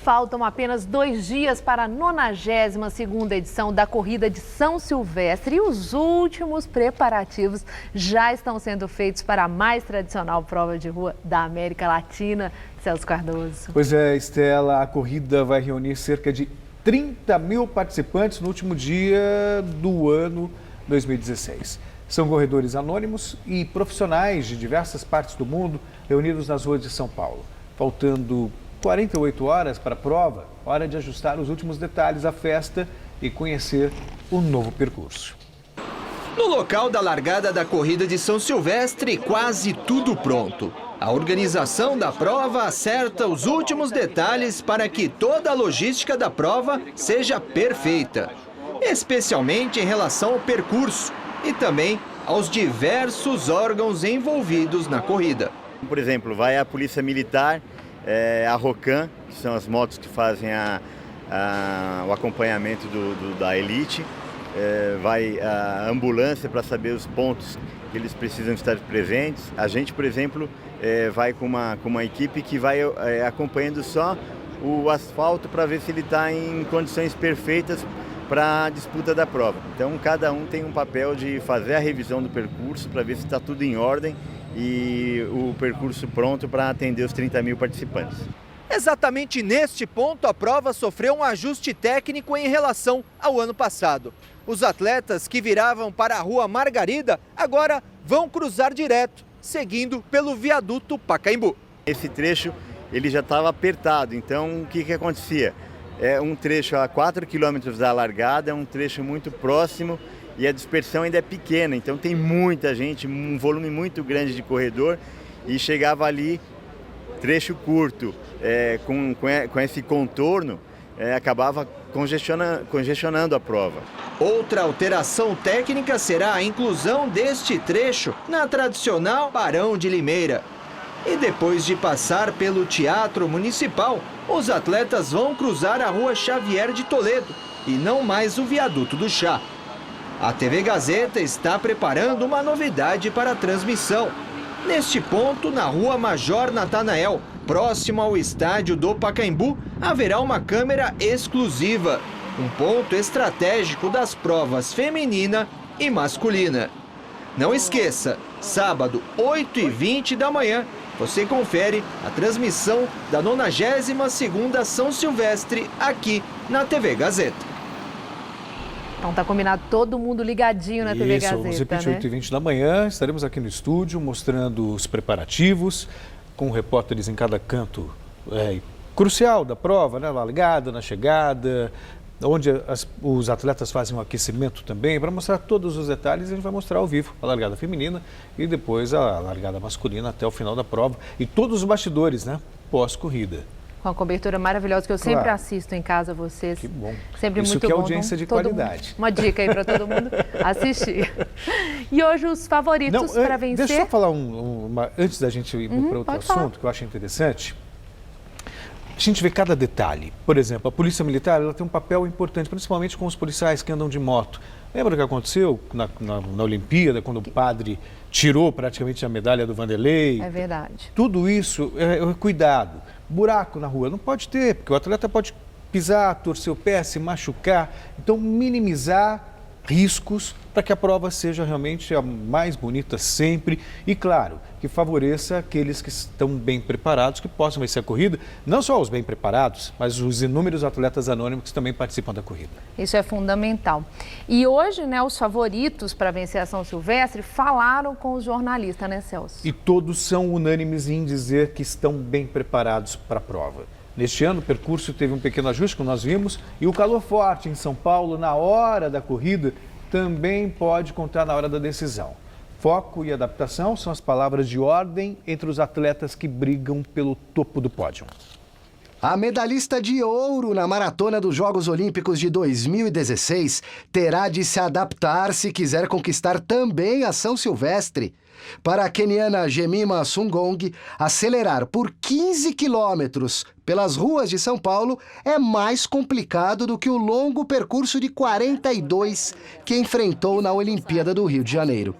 Faltam apenas 2 dias para a 92ª edição da Corrida de São Silvestre e os últimos preparativos já estão sendo feitos para a mais tradicional prova de rua da América Latina. Celso Cardoso. Pois é, Estela, a corrida vai reunir cerca de 30 mil participantes no último dia do ano 2016. São corredores anônimos e profissionais de diversas partes do mundo reunidos nas ruas de São Paulo. Faltando 48 horas para a prova, hora de ajustar os últimos detalhes da festa e conhecer o novo percurso. No local da largada da corrida de São Silvestre, quase tudo pronto. A organização da prova acerta os últimos detalhes para que toda a logística da prova seja perfeita, especialmente em relação ao percurso e também aos diversos órgãos envolvidos na corrida. Por exemplo, vai a Polícia Militar, a Rocan, que são as motos que fazem o acompanhamento da elite, vai a ambulância para saber os pontos que eles precisam estar presentes. A gente, por exemplo, vai com uma equipe que vai acompanhando só o asfalto para ver se ele está em condições perfeitas para a disputa da prova. Então, cada um tem um papel de fazer a revisão do percurso para ver se está tudo em ordem e o percurso pronto para atender os 30 mil participantes. Exatamente neste ponto, a prova sofreu um ajuste técnico em relação ao ano passado. Os atletas que viravam para a Rua Margarida agora vão cruzar direto, seguindo pelo viaduto Pacaembu. Esse trecho ele já estava apertado, então o que acontecia? É um trecho a 4 quilômetros da largada, é um trecho muito próximo e a dispersão ainda é pequena, então tem muita gente, um volume muito grande de corredor e chegava ali, trecho curto, com esse contorno, acabava congestionando a prova. Outra alteração técnica será a inclusão deste trecho na tradicional Barão de Limeira. E depois de passar pelo Teatro Municipal, os atletas vão cruzar a Rua Xavier de Toledo e não mais o Viaduto do Chá. A TV Gazeta está preparando uma novidade para a transmissão. Neste ponto, na Rua Major Natanael, próximo ao estádio do Pacaembu, haverá uma câmera exclusiva, um ponto estratégico das provas feminina e masculina. Não esqueça, sábado, 8h20 da manhã, você confere a transmissão da 92ª São Silvestre aqui na TV Gazeta. Então tá combinado, todo mundo ligadinho na TV Gazeta, Isso, repete, 8h20 da manhã, estaremos aqui no estúdio mostrando os preparativos, com repórteres em cada canto crucial da prova, né? Na largada, na chegada, onde os atletas fazem um aquecimento também, para mostrar todos os detalhes. A gente vai mostrar ao vivo a largada feminina e depois a largada masculina até o final da prova e todos os bastidores, né? Pós-corrida. Com a cobertura maravilhosa que eu sempre assisto em casa, vocês. Que bom. Sempre Isso muito que é bom. audiência de qualidade. Uma dica aí para todo mundo assistir. E hoje os favoritos para vencer... Deixa eu só falar antes da gente ir para outro assunto, que eu acho interessante. A gente vê cada detalhe. Por exemplo, a Polícia Militar ela tem um papel importante, principalmente com os policiais que andam de moto. Lembra o que aconteceu na Olimpíada, quando o padre tirou praticamente a medalha do Vanderlei? É verdade. Tudo isso é cuidado. Buraco na rua não pode ter, porque o atleta pode pisar, torcer o pé, se machucar. Então, minimizar riscos para que a prova seja realmente a mais bonita sempre e, claro, que favoreça aqueles que estão bem preparados, que possam vencer a corrida, não só os bem preparados, mas os inúmeros atletas anônimos que também participam da corrida. Isso é fundamental. E hoje, né, os favoritos para vencer a São Silvestre falaram com os jornalistas, né, Celso? E todos são unânimes em dizer que estão bem preparados para a prova. Neste ano, o percurso teve um pequeno ajuste, como nós vimos, e o calor forte em São Paulo, na hora da corrida, também pode contar na hora da decisão. Foco e adaptação são as palavras de ordem entre os atletas que brigam pelo topo do pódio. A medalhista de ouro na maratona dos Jogos Olímpicos de 2016 terá de se adaptar se quiser conquistar também a São Silvestre. Para a queniana Jemima Sungong, acelerar por 15 quilômetros pelas ruas de São Paulo é mais complicado do que o longo percurso de 42 que enfrentou na Olimpíada do Rio de Janeiro.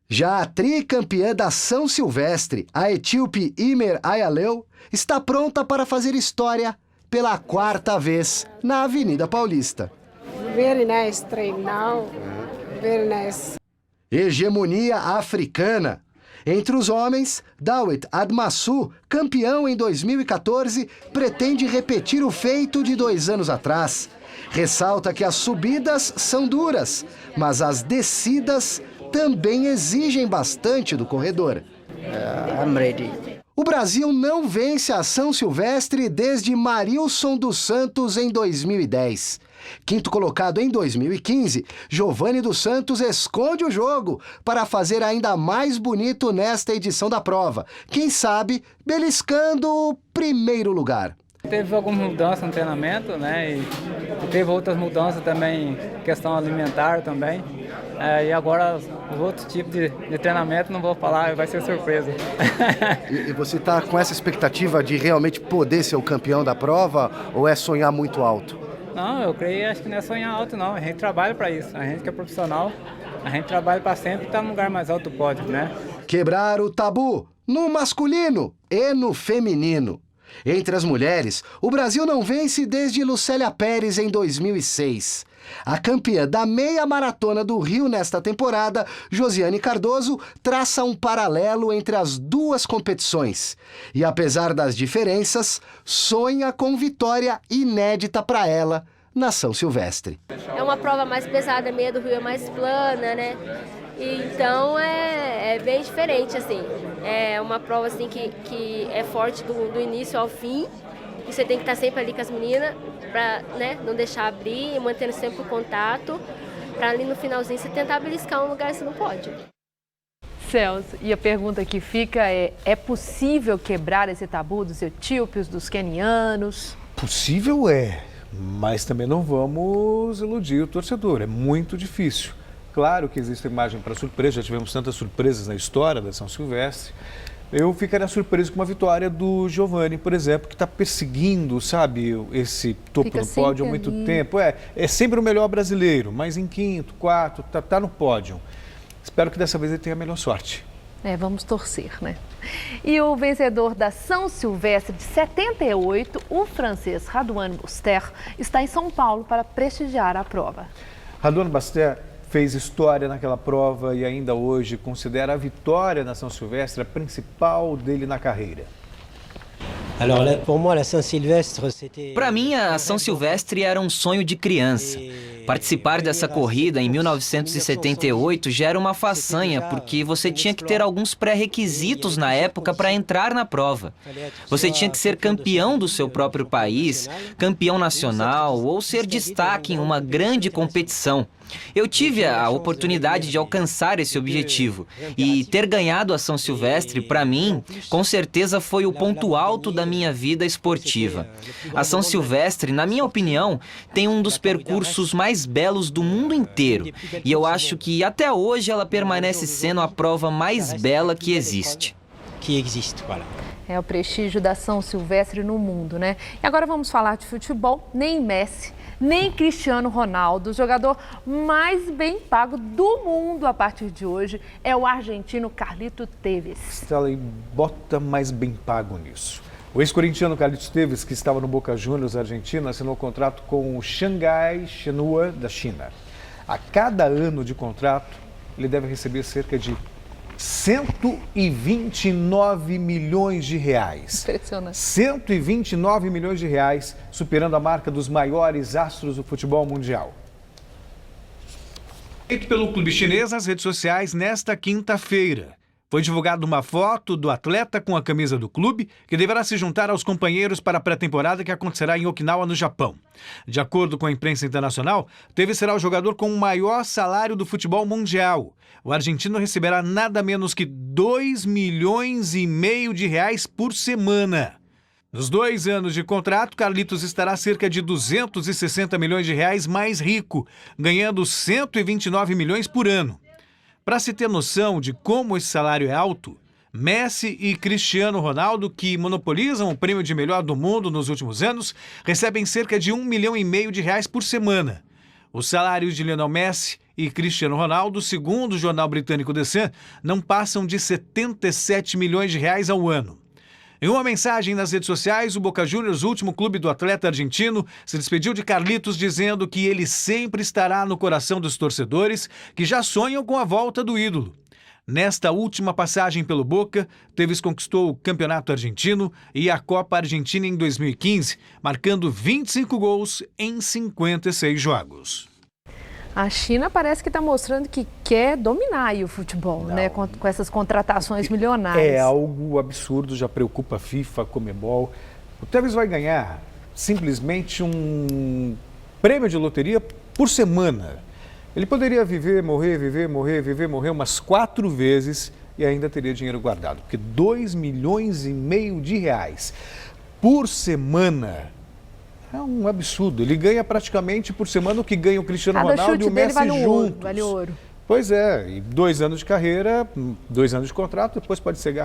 Já a tricampeã da São Silvestre, a etíope Imer Ayaleu, está pronta para fazer história pela 4ª vez na Avenida Paulista. Very nice train now. Very nice. Hegemonia africana. Entre os homens, Dawit Admassu, campeão em 2014, pretende repetir o feito de 2 anos atrás. Ressalta que as subidas são duras, mas as descidas também exigem bastante do corredor. I'm ready. O Brasil não vence a São Silvestre desde Marilson dos Santos em 2010. Quinto colocado em 2015, Giovanni dos Santos esconde o jogo para fazer ainda mais bonito nesta edição da prova. Quem sabe, beliscando o primeiro lugar. Teve algumas mudanças no treinamento, né? E teve outras mudanças também, questão alimentar também. E agora os outros tipos de treinamento não vou falar, vai ser surpresa. E você está com essa expectativa de realmente poder ser o campeão da prova ou é sonhar muito alto? Não, eu creio, acho que não é sonhar alto não, a gente trabalha para isso, a gente que é profissional, a gente trabalha para sempre estar no lugar mais alto do pódio, né? Quebrar o tabu no masculino e no feminino. Entre as mulheres, o Brasil não vence desde Lucélia Pérez em 2006. A campeã da meia maratona do Rio nesta temporada, Josiane Cardoso, traça um paralelo entre as duas competições. E apesar das diferenças, sonha com vitória inédita para ela na São Silvestre. É uma prova mais pesada, a meia do Rio é mais plana, né? Então é bem diferente, assim. É uma prova assim, que é forte do início ao fim. E você tem que estar sempre ali com as meninas para, né, não deixar abrir, mantendo sempre o contato, para ali no finalzinho você tentar beliscar um lugar que você não pode. Celso, e a pergunta que fica é possível quebrar esse tabu dos etíopes, dos quenianos? Possível é, mas também não vamos iludir o torcedor, é muito difícil. Claro que existe margem para surpresa, já tivemos tantas surpresas na história da São Silvestre. Eu ficaria surpreso com uma vitória do Giovani, por exemplo, que está perseguindo, sabe, esse topo do pódio há muito tempo. É sempre o melhor brasileiro, mas em quinto, quarto, tá no pódio. Espero que dessa vez ele tenha a melhor sorte. Vamos torcer, né? E o vencedor da São Silvestre de 78, o francês Radouane Buster, está em São Paulo para prestigiar a prova. Radouane Buster fez história naquela prova e ainda hoje considera a vitória na São Silvestre a principal dele na carreira. Para mim, a São Silvestre era um sonho de criança. Participar dessa corrida em 1978 já era uma façanha, porque você tinha que ter alguns pré-requisitos na época para entrar na prova. Você tinha que ser campeão do seu próprio país, campeão nacional ou ser destaque em uma grande competição. Eu tive a oportunidade de alcançar esse objetivo e ter ganhado a São Silvestre, para mim, com certeza foi o ponto alto da minha vida esportiva. A São Silvestre, na minha opinião, tem um dos percursos mais belos do mundo inteiro e eu acho que até hoje ela permanece sendo a prova mais bela que existe. É o prestígio da São Silvestre no mundo, né? E agora vamos falar de futebol. Nem Messi, nem Cristiano Ronaldo, o jogador mais bem pago do mundo a partir de hoje é o argentino Carlito Tevez. Stanley, bota mais bem pago nisso. O ex-corintiano Carlitos Tevez, que estava no Boca Juniors Argentina, assinou contrato com o Shanghai Shenhua da China. A cada ano de contrato, ele deve receber cerca de 129 milhões de reais. Impressionante. 129 milhões de reais, superando a marca dos maiores astros do futebol mundial. Feito pelo clube chinês nas redes sociais nesta quinta-feira. Foi divulgada uma foto do atleta com a camisa do clube, que deverá se juntar aos companheiros para a pré-temporada que acontecerá em Okinawa, no Japão. De acordo com a imprensa internacional, Tevez será o jogador com o maior salário do futebol mundial. O argentino receberá nada menos que 2,5 milhões de reais por semana. Nos 2 anos de contrato, Carlitos estará cerca de 260 milhões de reais mais rico, ganhando 129 milhões por ano. Para se ter noção de como esse salário é alto, Messi e Cristiano Ronaldo, que monopolizam o prêmio de melhor do mundo nos últimos anos, recebem cerca de 1,5 milhão de reais por semana. Os salários de Lionel Messi e Cristiano Ronaldo, segundo o jornal britânico The Sun, não passam de 77 milhões de reais ao ano. Em uma mensagem nas redes sociais, o Boca Juniors, último clube do atleta argentino, se despediu de Carlitos dizendo que ele sempre estará no coração dos torcedores que já sonham com a volta do ídolo. Nesta última passagem pelo Boca, Tevez conquistou o Campeonato Argentino e a Copa Argentina em 2015, marcando 25 gols em 56 jogos. A China parece que está mostrando que quer dominar aí o futebol, né? Com essas contratações milionárias. É algo absurdo, já preocupa a FIFA, a Conmebol. O Tevez vai ganhar simplesmente um prêmio de loteria por semana. Ele poderia viver, morrer umas 4 vezes e ainda teria dinheiro guardado. Porque 2,5 milhões de reais por semana é um absurdo. Ele ganha praticamente por semana o que ganha o Cristiano Ronaldo e o Messi juntos. Vale ouro. Pois é, e 2 anos de carreira, 2 anos de contrato, depois pode encerrar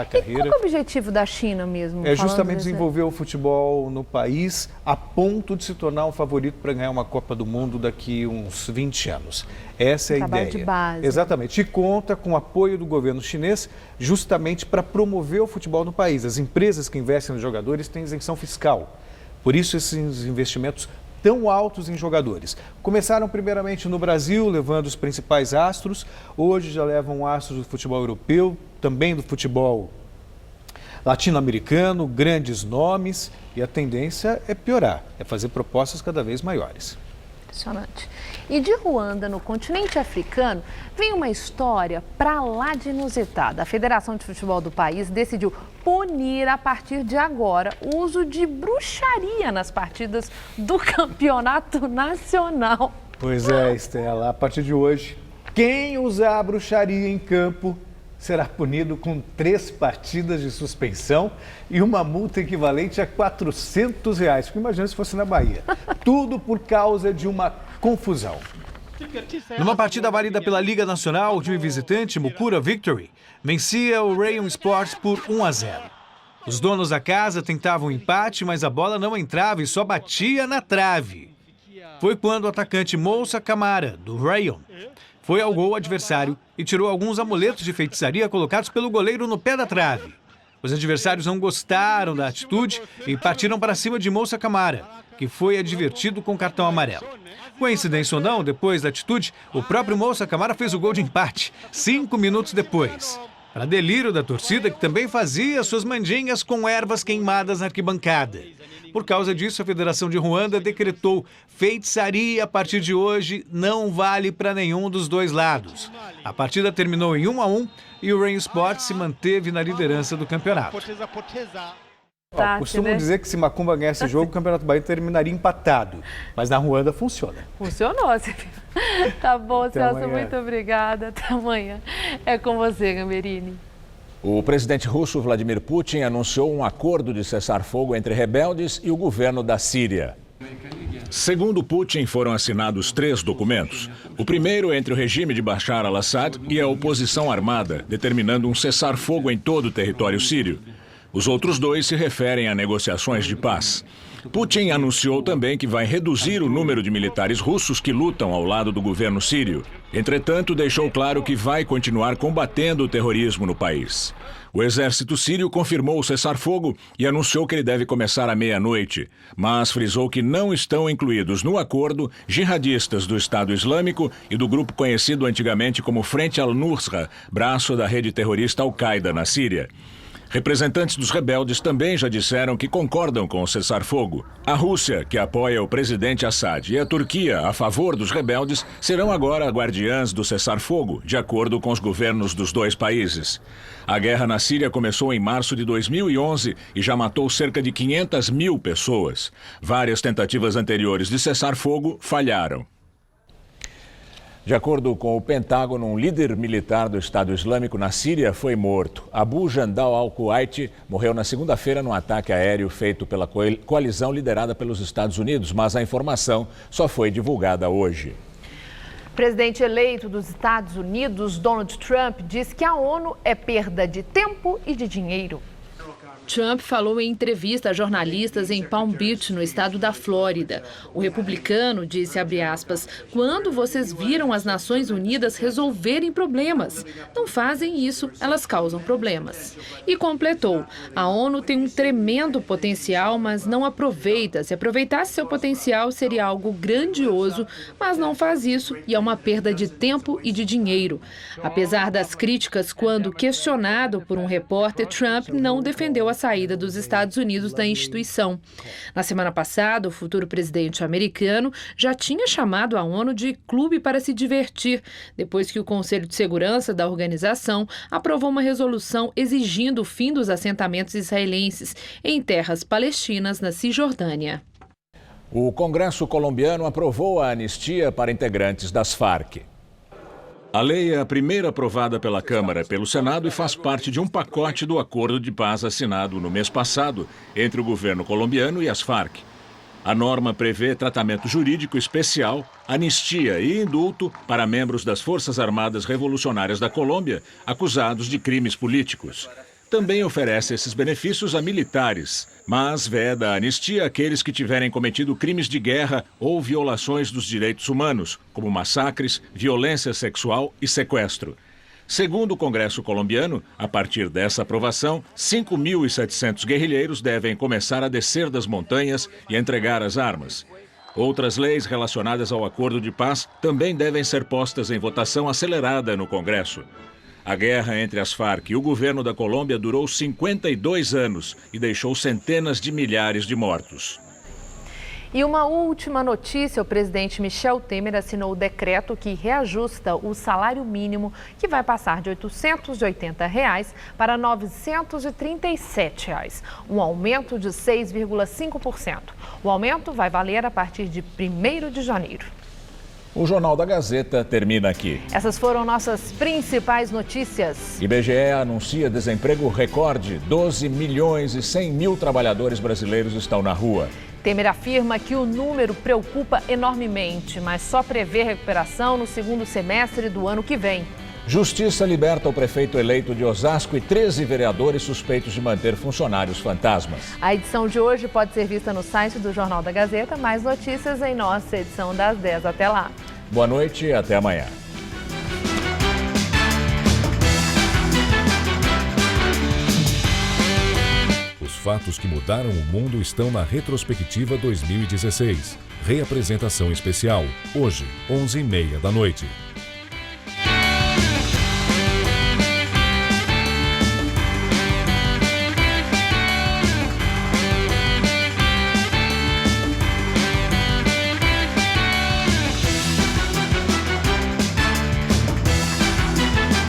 a carreira. E qual é o objetivo da China mesmo? É justamente desenvolver o futebol no país a ponto de se tornar um favorito para ganhar uma Copa do Mundo daqui uns 20 anos. Essa é a ideia. De base. Exatamente. E conta com o apoio do governo chinês justamente para promover o futebol no país. As empresas que investem nos jogadores têm isenção fiscal. Por isso, esses investimentos tão altos em jogadores. Começaram primeiramente no Brasil, levando os principais astros. Hoje já levam astros do futebol europeu, também do futebol latino-americano, grandes nomes. E a tendência é piorar, é fazer propostas cada vez maiores. Impressionante. E de Ruanda, no continente africano, vem uma história para lá de inusitada. A Federação de Futebol do país decidiu punir a partir de agora o uso de bruxaria nas partidas do campeonato nacional. Pois é, Estela, a partir de hoje, quem usar a bruxaria em campo será punido com 3 partidas de suspensão e uma multa equivalente a R$400. Porque imagina se fosse na Bahia. Tudo por causa de uma confusão. Numa partida válida pela Liga Nacional, o time visitante, Mukura Victory, vencia o Rayon Sports por 1-0. Os donos da casa tentavam um empate, mas a bola não entrava e só batia na trave. Foi quando o atacante Moussa Camara, do Rayon, foi ao gol adversário e tirou alguns amuletos de feitiçaria colocados pelo goleiro no pé da trave. Os adversários não gostaram da atitude e partiram para cima de Moussa Camara, que foi advertido com cartão amarelo. Coincidência ou não, depois da atitude, o próprio Moussa Camara fez o gol de empate, 5 minutos depois. Para delírio da torcida, que também fazia suas mandinhas com ervas queimadas na arquibancada. Por causa disso, a Federação de Ruanda decretou feitiçaria a partir de hoje não vale para nenhum dos dois lados. A partida terminou em 1-1 e o Rayon Sports se manteve na liderança do campeonato. Costumam dizer que se Macumba ganhar esse jogo, o Campeonato Baiano terminaria empatado. Mas na Ruanda funciona. Funcionou, você viu? Tá bom, Celso, muito obrigada. Até amanhã. É com você, Gamberini. O presidente russo Vladimir Putin anunciou um acordo de cessar-fogo entre rebeldes e o governo da Síria. Segundo Putin, foram assinados 3 documentos. O primeiro entre o regime de Bashar al-Assad e a oposição armada, determinando um cessar-fogo em todo o território sírio. Os outros 2 se referem a negociações de paz. Putin anunciou também que vai reduzir o número de militares russos que lutam ao lado do governo sírio. Entretanto, deixou claro que vai continuar combatendo o terrorismo no país. O exército sírio confirmou o cessar-fogo e anunciou que ele deve começar à meia-noite, mas frisou que não estão incluídos no acordo jihadistas do Estado Islâmico e do grupo conhecido antigamente como Frente al-Nusra, braço da rede terrorista Al-Qaeda na Síria. Representantes dos rebeldes também já disseram que concordam com o cessar-fogo. A Rússia, que apoia o presidente Assad, e a Turquia, a favor dos rebeldes, serão agora guardiãs do cessar-fogo, de acordo com os governos dos 2 países. A guerra na Síria começou em março de 2011 e já matou cerca de 500 mil pessoas. Várias tentativas anteriores de cessar-fogo falharam. De acordo com o Pentágono, um líder militar do Estado Islâmico na Síria foi morto. Abu Jandal al-Kuwaiti morreu na segunda-feira num ataque aéreo feito pela coalizão liderada pelos Estados Unidos, mas a informação só foi divulgada hoje. O presidente eleito dos Estados Unidos, Donald Trump, diz que a ONU é perda de tempo e de dinheiro. Trump falou em entrevista a jornalistas em Palm Beach, no estado da Flórida. O republicano disse, abre aspas, quando vocês viram as Nações Unidas resolverem problemas, não fazem isso, elas causam problemas. E completou, a ONU tem um tremendo potencial, mas não aproveita. Se aproveitasse seu potencial, seria algo grandioso, mas não faz isso e é uma perda de tempo e de dinheiro. Apesar das críticas, quando questionado por um repórter, Trump não defendeu a saída dos Estados Unidos da instituição. Na semana passada, o futuro presidente americano já tinha chamado a ONU de clube para se divertir, depois que o Conselho de Segurança da organização aprovou uma resolução exigindo o fim dos assentamentos israelenses em terras palestinas na Cisjordânia. O Congresso colombiano aprovou a anistia para integrantes das Farc. A lei é a primeira aprovada pela Câmara e pelo Senado e faz parte de um pacote do acordo de paz assinado no mês passado entre o governo colombiano e as Farc. A norma prevê tratamento jurídico especial, anistia e indulto para membros das Forças Armadas Revolucionárias da Colômbia acusados de crimes políticos. Também oferece esses benefícios a militares, mas veda a anistia àqueles que tiverem cometido crimes de guerra ou violações dos direitos humanos, como massacres, violência sexual e sequestro. Segundo o Congresso colombiano, a partir dessa aprovação, 5.700 guerrilheiros devem começar a descer das montanhas e entregar as armas. Outras leis relacionadas ao acordo de paz também devem ser postas em votação acelerada no Congresso. A guerra entre as Farc e o governo da Colômbia durou 52 anos e deixou centenas de milhares de mortos. E uma última notícia, o presidente Michel Temer assinou o decreto que reajusta o salário mínimo, que vai passar de R$ 880 para R$ 937, um aumento de 6,5%. O aumento vai valer a partir de 1º de janeiro. O Jornal da Gazeta termina aqui. Essas foram nossas principais notícias. IBGE anuncia desemprego recorde. 12 milhões e 100 mil trabalhadores brasileiros estão na rua. Temer afirma que o número preocupa enormemente, mas só prevê recuperação no segundo semestre do ano que vem. Justiça liberta o prefeito eleito de Osasco e 13 vereadores suspeitos de manter funcionários fantasmas. A edição de hoje pode ser vista no site do Jornal da Gazeta. Mais notícias em nossa edição das 10. Até lá. Boa noite e até amanhã. Os fatos que mudaram o mundo estão na Retrospectiva 2016. Reapresentação especial, hoje, 11h30 da noite.